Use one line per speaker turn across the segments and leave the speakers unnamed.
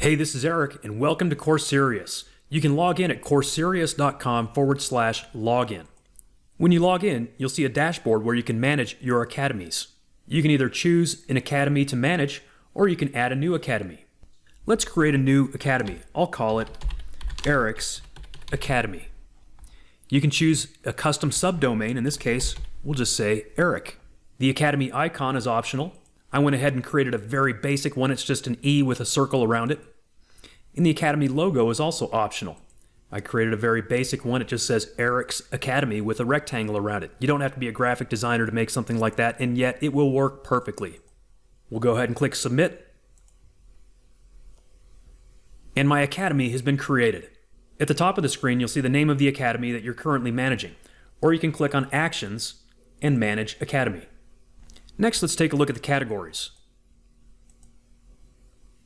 Hey, this is Eric, and welcome to Courserious. You can log in at courserious.com/login. When you log in, you'll see a dashboard where you can manage your academies. You can either choose an academy to manage, or you can add a new academy. Let's create a new academy. I'll call it Eric's Academy. You can choose a custom subdomain. In this case, we'll just say Eric. The academy icon is optional. I went ahead and created a very basic one. It's just an E with a circle around it. And the Academy logo is also optional. I created a very basic one. It just says Eric's Academy with a rectangle around it. You don't have to be a graphic designer to make something like that, and yet it will work perfectly. We'll go ahead and click Submit. And my academy has been created. At the top of the screen, you'll see the name of the academy that you're currently managing. Or you can click on Actions and Manage Academy. Next, let's take a look at the categories.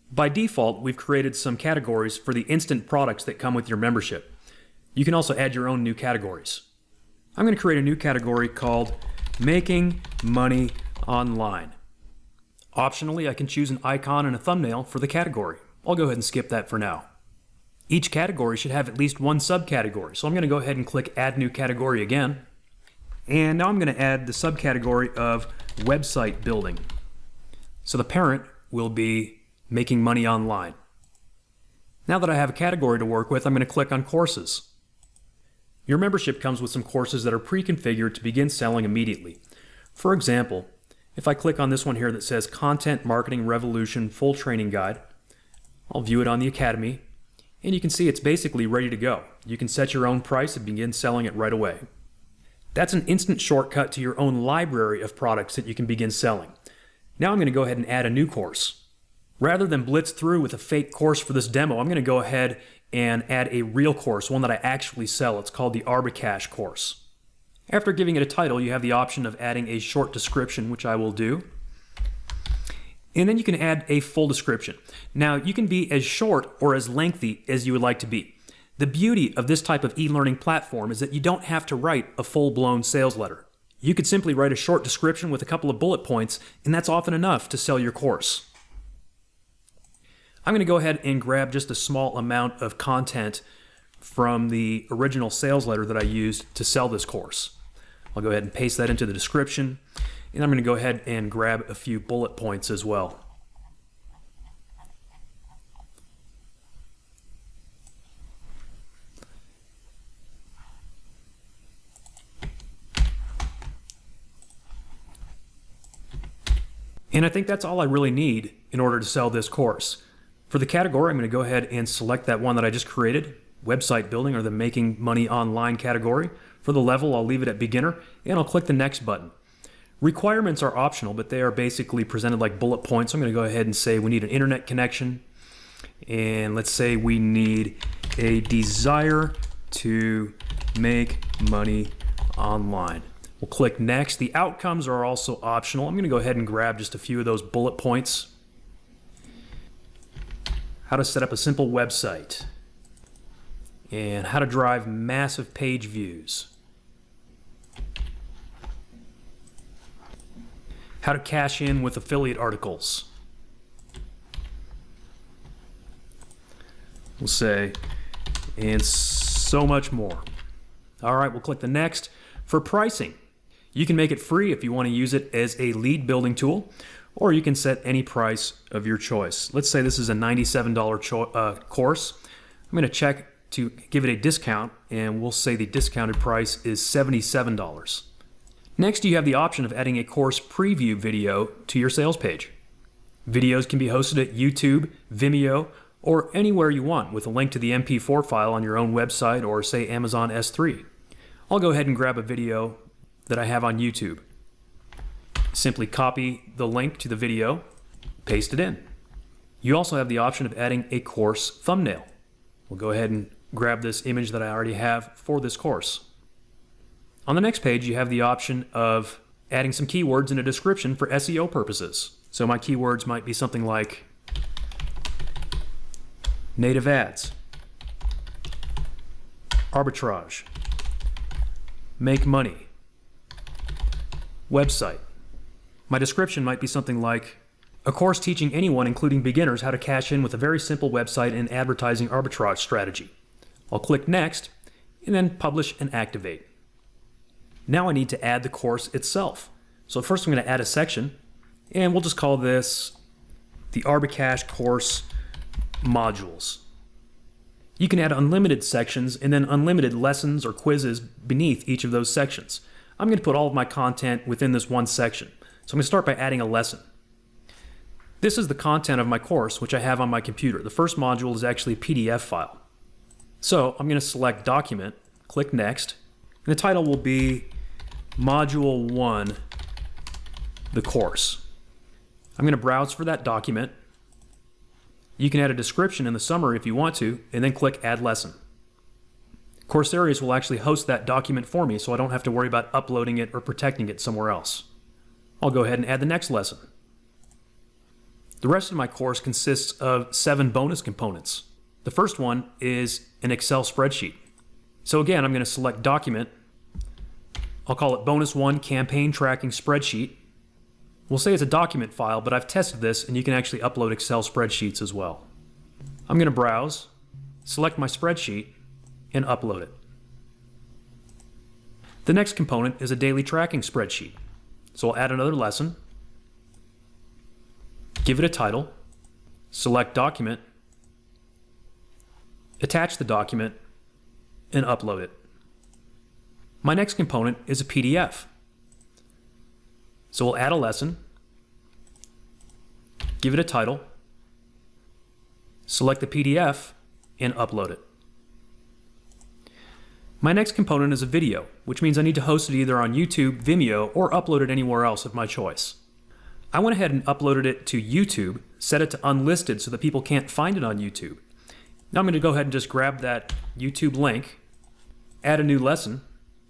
By default, we've created some categories for the instant products that come with your membership. You can also add your own new categories. I'm going to create a new category called Making Money Online. Optionally, I can choose an icon and a thumbnail for the category. I'll go ahead and skip that for now. Each category should have at least one subcategory, so I'm going to go ahead and click Add New Category again. And now I'm going to add the subcategory of Website Building. So the parent will be Making Money Online. Now that I have a category to work with, I'm going to click on Courses. Your membership comes with some courses that are pre-configured to begin selling immediately. For example, if I click on this one here that says Content Marketing Revolution Full Training Guide, I'll view it on the Academy, and you can see it's basically ready to go. You can set your own price and begin selling it right away. That's an instant shortcut to your own library of products that you can begin selling. Now I'm going to go ahead and add a new course. Rather than blitz through with a fake course for this demo, I'm going to go ahead and add a real course, one that I actually sell. It's called the Arbicash course. After giving it a title, you have the option of adding a short description, which I will do. And then you can add a full description. Now, you can be as short or as lengthy as you would like to be. The beauty of this type of e-learning platform is that you don't have to write a full-blown sales letter. You could simply write a short description with a couple of bullet points, and that's often enough to sell your course. I'm going to go ahead and grab just a small amount of content from the original sales letter that I used to sell this course. I'll go ahead and paste that into the description, and I'm going to go ahead and grab a few bullet points as well. And I think that's all I really need in order to sell this course. For the category, I'm going to go ahead and select that one that I just created, Website Building, or the Making Money Online category. For the level, I'll leave it at Beginner, and I'll click the Next button. Requirements are optional, but they are basically presented like bullet points. I'm going to go ahead and say we need an internet connection, and let's say we need a desire to make money online. We'll click Next. The outcomes are also optional. I'm going to go ahead and grab just a few of those bullet points. How to set up a simple website, and how to drive massive page views, how to cash in with affiliate articles. We'll say, and so much more. All right, we'll click the Next. For pricing, you can make it free if you want to use it as a lead building tool, or you can set any price of your choice. Let's say this is a $97 course. I'm going to check to give it a discount, and we'll say the discounted price is $77. Next, you have the option of adding a course preview video to your sales page. Videos can be hosted at YouTube, Vimeo, or anywhere you want with a link to the MP4 file on your own website or say Amazon S3. I'll go ahead and grab a video that I have on YouTube. Simply copy the link to the video, paste it in. You also have the option of adding a course thumbnail. We'll go ahead and grab this image that I already have for this course. On the next page, you have the option of adding some keywords in a description for SEO purposes. So my keywords might be something like native ads, arbitrage, make money, website. My description might be something like A course teaching anyone, including beginners, how to cash in with a very simple website and advertising arbitrage strategy. I'll click Next, and then Publish and Activate. Now I need to add the course itself. So first I'm going to add a section, and we'll just call this the Arbicash course modules. You can add unlimited sections and then unlimited lessons or quizzes beneath each of those sections. I'm going to put all of my content within this one section. So I'm going to start by adding a lesson. This is the content of my course, which I have on my computer. The first module is actually a PDF file. So I'm going to select Document, click Next, and the title will be Module 1, the course. I'm going to browse for that document. You can add a description in the summary if you want to, and then click Add Lesson. Courserious will actually host that document for me, so I don't have to worry about uploading it or protecting it somewhere else. I'll go ahead and add the next lesson. The rest of my course consists of 7 bonus components. The first one is an Excel spreadsheet. So again, I'm going to select Document. I'll call it Bonus 1 Campaign Tracking Spreadsheet. We'll say it's a document file, but I've tested this and you can actually upload Excel spreadsheets as well. I'm going to browse, select my spreadsheet, and upload it. The next component is a daily tracking spreadsheet. So I'll add another lesson, give it a title, select Document, attach the document, and upload it. My next component is a PDF. So we'll add a lesson, give it a title, select the PDF, and upload it. My next component is a video, which means I need to host it either on YouTube, Vimeo, or upload it anywhere else of my choice. I went ahead and uploaded it to YouTube, set it to unlisted so that people can't find it on YouTube. Now I'm going to go ahead and just grab that YouTube link, add a new lesson,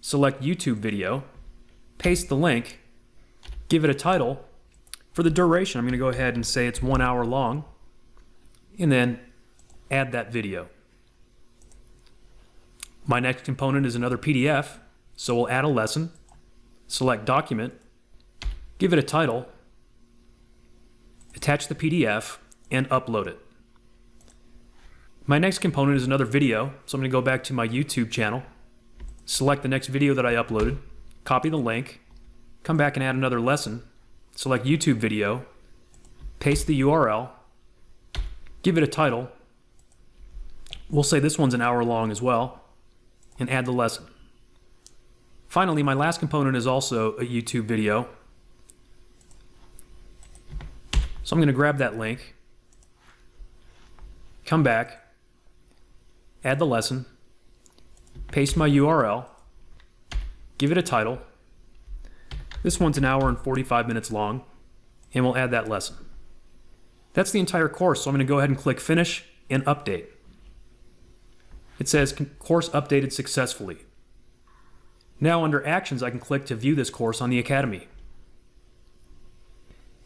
select YouTube video, paste the link, give it a title. For the duration, I'm going to go ahead and say it's 1 hour long, and then add that video. My next component is another PDF, so we'll add a lesson, select Document, give it a title, attach the PDF, and upload it. My next component is another video, so I'm going to go back to my YouTube channel, select the next video that I uploaded, copy the link, come back and add another lesson, select YouTube video, paste the URL, give it a title. We'll say this one's an hour long as well, and add the lesson. Finally, my last component is also a YouTube video. So I'm going to grab that link, come back, add the lesson, paste my URL, give it a title. This one's an hour and 45 minutes long, and we'll add that lesson. That's the entire course, so I'm going to go ahead and click Finish and Update. It says Course Updated Successfully. Now under Actions, I can click to view this course on the Academy.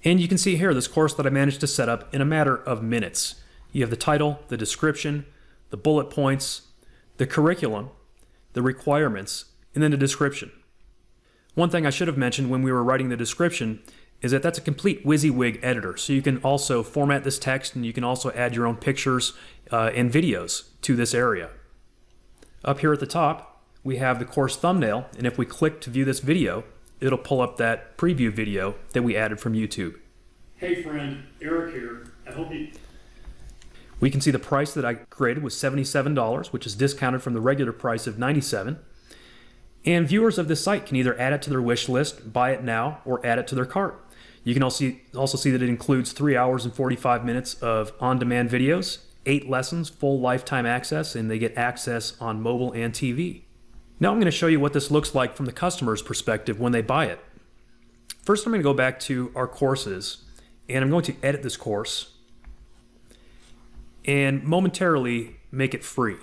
And you can see here this course that I managed to set up in a matter of minutes. You have the title, the description, the bullet points, the curriculum, the requirements, and then the description. One thing I should have mentioned when we were writing the description is that that's a complete WYSIWYG editor. So you can also format this text and you can also add your own pictures and videos to this area. Up here at the top, we have the course thumbnail, and if we click to view this video, it'll pull up that preview video that we added from YouTube.
Hey friend, Eric here. I hope you...
We can see the price that I created was $77, which is discounted from the regular price of $97. And viewers of this site can either add it to their wish list, buy it now, or add it to their cart. You can also see that it includes 3 hours and 45 minutes of on-demand videos, 8 lessons, full lifetime access, and they get access on mobile and TV. Now I'm going to show you what this looks like from the customer's perspective when they buy it. First, I'm going to go back to our courses, and I'm going to edit this course and momentarily make it free.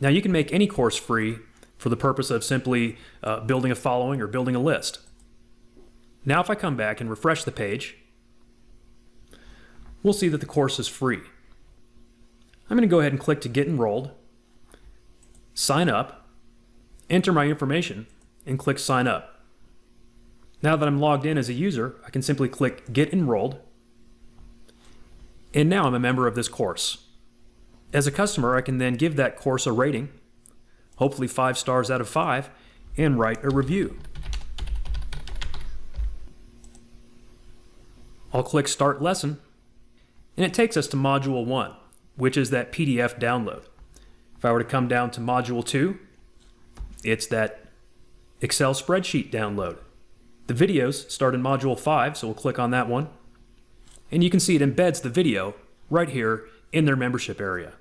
Now you can make any course free for the purpose of simply building a following or building a list. Now if I come back and refresh the page, we'll see that the course is free. I'm going to go ahead and click to get enrolled, sign up, enter my information, and click sign up. Now that I'm logged in as a user, I can simply click get enrolled, And now I'm a member of this course. As a customer, I can then give that course a rating, hopefully 5 stars out of 5, and write a review. I'll click Start Lesson, and it takes us to Module 1, which is that PDF download. If I were to come down to Module 2, it's that Excel spreadsheet download. The videos start in Module 5, so we'll click on that one. And you can see it embeds the video right here in their membership area.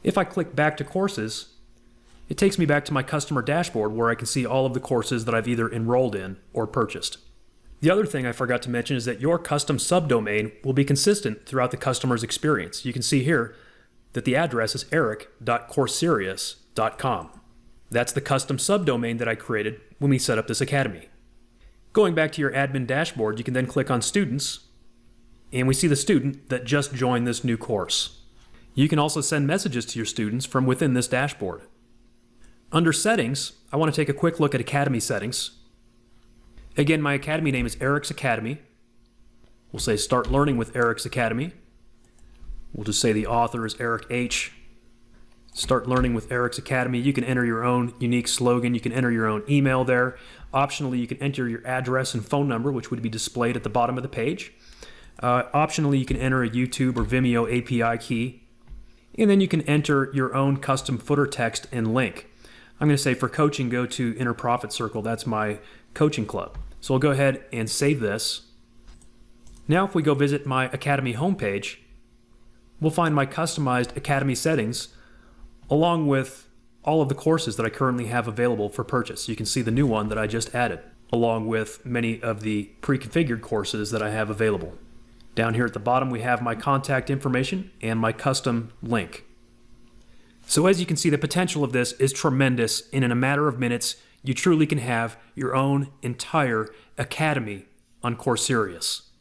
If I click back to courses, it takes me back to my customer dashboard where I can see all of the courses that I've either enrolled in or purchased. The other thing I forgot to mention is that your custom subdomain will be consistent throughout the customer's experience. You can see here that the address is eric.courserious.com. That's the custom subdomain that I created when we set up this academy. Going back to your admin dashboard, you can then click on Students, and we see the student that just joined this new course. You can also send messages to your students from within this dashboard. Under Settings, I want to take a quick look at Academy Settings. Again, my academy name is Eric's Academy. We'll say Start Learning with Eric's Academy. We'll just say the author is Eric H. Start Learning with Eric's Academy. You can enter your own unique slogan. You can enter your own email there. Optionally, you can enter your address and phone number, which would be displayed at the bottom of the page. Optionally, you can enter a YouTube or Vimeo API key. And then you can enter your own custom footer text and link. I'm going to say for coaching, go to Inner Profit Circle. That's my coaching club. So I'll go ahead and save this. Now if we go visit my Academy homepage, we'll find my customized Academy settings along with all of the courses that I currently have available for purchase. You can see the new one that I just added, along with many of the pre-configured courses that I have available. Down here at the bottom, we have my contact information and my custom link. So as you can see, the potential of this is tremendous, and in a matter of minutes, you truly can have your own entire academy on Courserious.